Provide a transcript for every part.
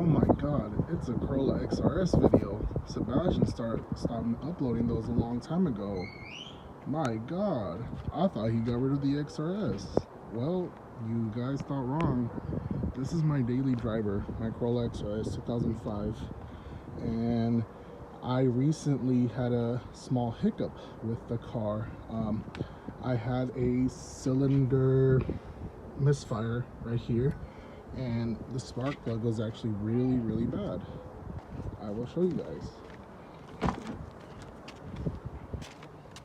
Oh my god, it's a Corolla XRS video. Sebastian stopped uploading those a long time ago. My god, I thought he got rid of the XRS. Well, you guys thought wrong. This is my daily driver, my Corolla XRS 2005. And I recently had a small hiccup with the car. I had a cylinder misfire right here, and the spark plug was actually really bad. I will show you guys.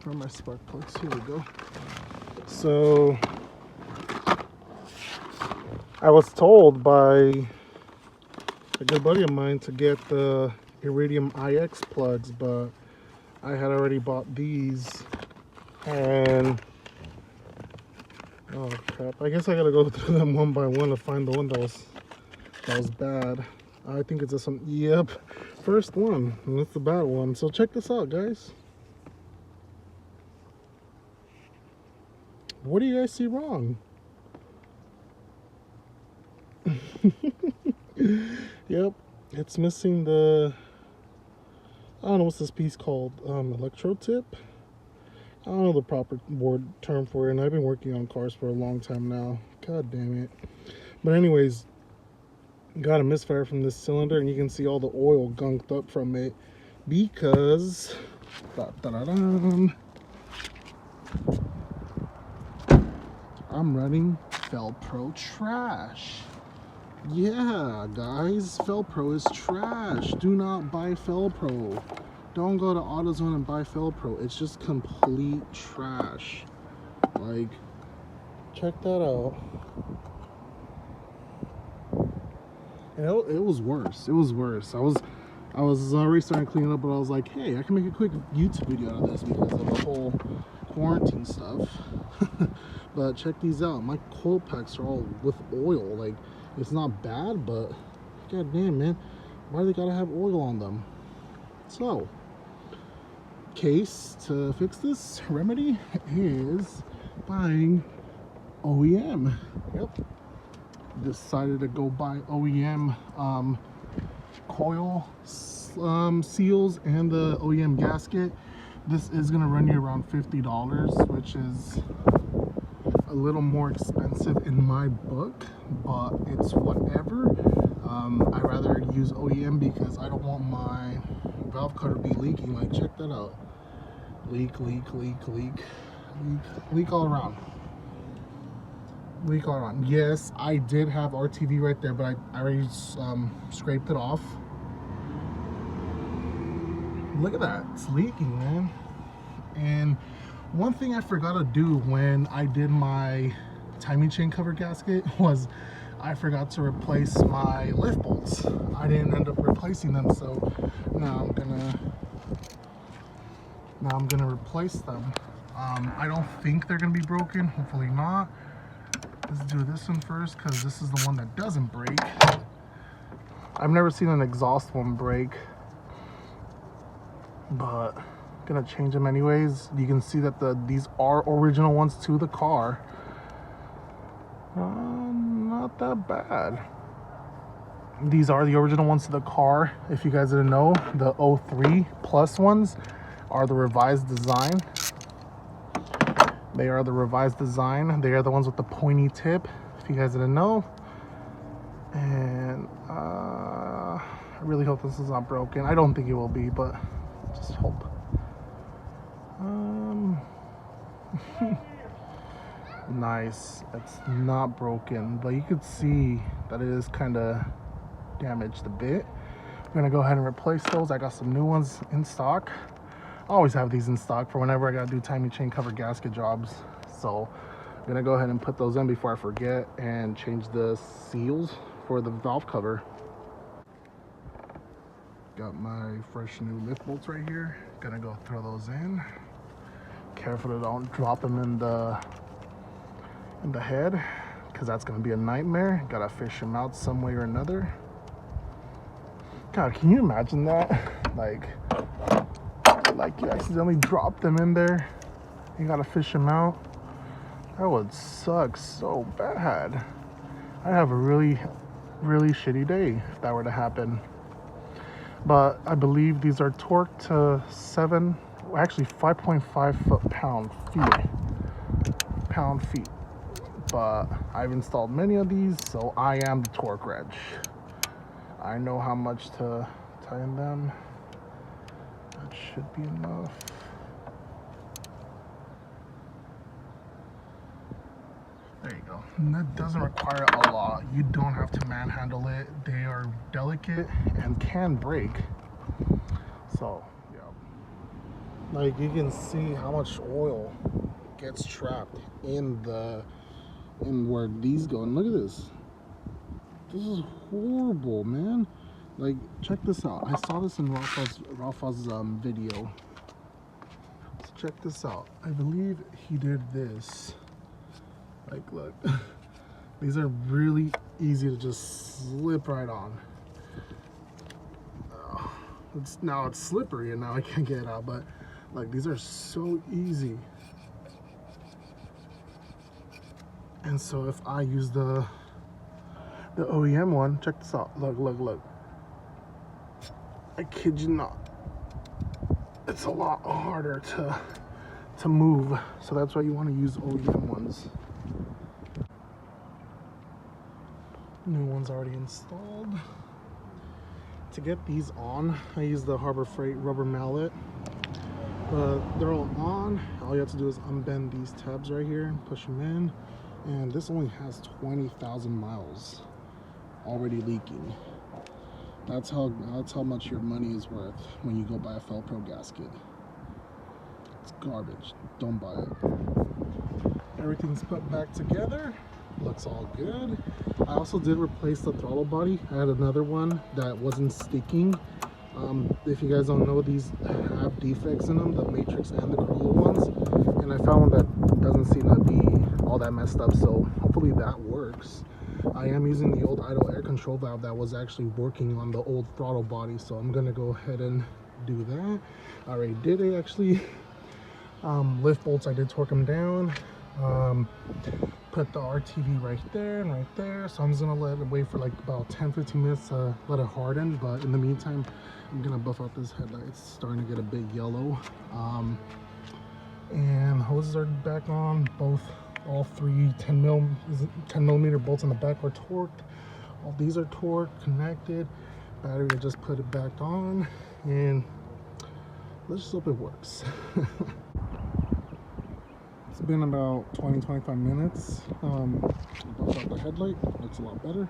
Where are my spark plugs? Here we go. So I was told by a good buddy of mine to get the Iridium IX plugs, but I had already bought these, and oh crap, I guess I gotta go through them one by one to find the one that was bad. I think it's just yep, first one, and that's the bad one. So check this out, guys. What do you guys see wrong? Yep, it's missing the, I don't know what's this piece called, electrode tip. I don't know the proper word term for it, and I've been working on cars for a long time now. God damn it. But anyways, got a misfire from this cylinder, and you can see all the oil gunked up from it because I'm running FEL-PRO trash. Yeah, guys, FEL-PRO is trash. Do not buy FEL-PRO. Don't go to AutoZone and buy FEL-PRO. It's just complete trash. Like, check that out. And it was worse. It was worse. I was already starting to clean it up, but I was like, hey, I can make a quick YouTube video out of this because of the whole quarantine stuff. But check these out. My coil packs are all with oil. Like, it's not bad, but god damn, man, why do they gotta have oil on them? So, case to fix this, remedy is buying OEM. Yep, decided to go buy OEM coil seals and the OEM gasket. This is gonna run you around $50, which is a little more expensive in my book, but it's whatever. I'd rather use OEM because I don't want my valve cover to be leaking. Like, check that out. Leak all around. Leak all around. Yes, I did have RTV right there, but I already scraped it off. Look at that, it's leaking, man. And one thing I forgot to do when I did my timing chain cover gasket was I forgot to replace my lift bolts. I didn't end up replacing them, so now I'm gonna replace them. I don't think they're gonna be broken, hopefully not. Let's do this one first because this is the one that doesn't break. I've never seen an exhaust one break, but gonna change them anyways. You can see that these are original ones to the car. Not that bad. These are the original ones to the car. If you guys didn't know, the 03 plus ones are the revised design. They are the revised design. They are the ones with the pointy tip, if you guys didn't know. And I really hope this is not broken. I don't think it will be, but just hope. Nice, it's not broken, but you could see that it is kind of damaged a bit. I'm gonna go ahead and replace those. I got some new ones in stock. I always have these in stock for whenever I gotta do timing chain cover gasket jobs, so I'm gonna go ahead and put those in before I forget and change the seals for the valve cover. Got my fresh new lift bolts right here. Gonna go throw those in. Careful to don't drop them in the head, because that's gonna be a nightmare. Gotta fish them out some way or another. God, can you imagine that? Like you accidentally dropped them in there. You gotta fish them out. That would suck so bad. I have a really really shitty day if that were to happen. But I believe these are torqued to 5.5 pound feet. But I've installed many of these, so I am the torque wrench. I know how much to tighten them. That should be enough. There you go. And that doesn't require a lot. You don't have to manhandle it. They are delicate and can break. So, yeah. Like you can see how much oil gets trapped in where these go. And look at this. This is horrible, man. Like, check this out. I saw this in Rafa's video. So check this out. I believe he did this. Like, look. These are really easy to just slip right on. Now it's slippery and now I can't get it out, but like these are so easy. And so if I use the OEM one, check this out. Look. I kid you not. It's a lot harder to move. So that's why you want to use OEM ones. New one's already installed. To get these on, I use the Harbor Freight rubber mallet. But they're all on. All you have to do is unbend these tabs right here and push them in. And this only has 20,000 miles already leaking. That's how much your money is worth when you go buy a FEL-PRO gasket. It's garbage. Don't buy it. Everything's put back together. Looks all good. I also did replace the throttle body. I had another one that wasn't sticking. If you guys don't know, these have defects in them, the Matrix and the Corolla ones. And I found one that doesn't seem to be all that messed up, so hopefully that works. I am using the old idle air control valve that was actually working on the old throttle body, so I'm gonna go ahead and do that. I already did it actually. Lift bolts, I did torque them down. Put the RTV right there and right there, so I'm just gonna let it wait for like about 10-15 minutes to let it harden. But in the meantime, I'm gonna buff out this headlight. It's starting to get a bit yellow. And hoses are back on. All three 10 millimeter bolts in the back are torqued. All these are torqued, connected. Battery, I just put it back on, and let's just hope it works. It's been about 20-25 minutes. Buffed out the headlight, looks a lot better.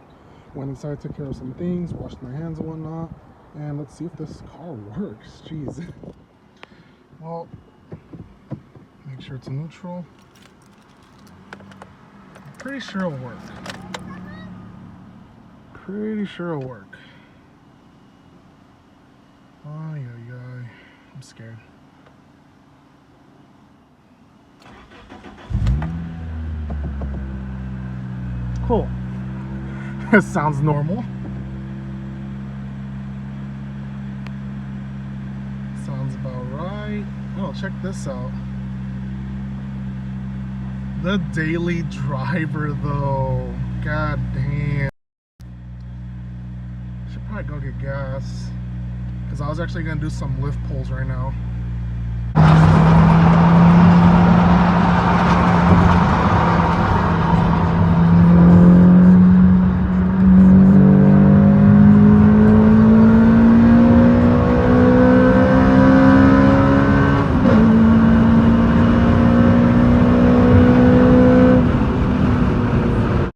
Went inside, took care of some things, washed my hands and whatnot, and let's see if this car works. Jeez. Well, make sure it's neutral. I'm pretty sure it'll work. Ay. I'm scared. Cool. It sounds normal. Sounds about right. Oh, check this out. The daily driver though. God damn. Should probably go get gas. Because I was actually going to do some lift pulls right now.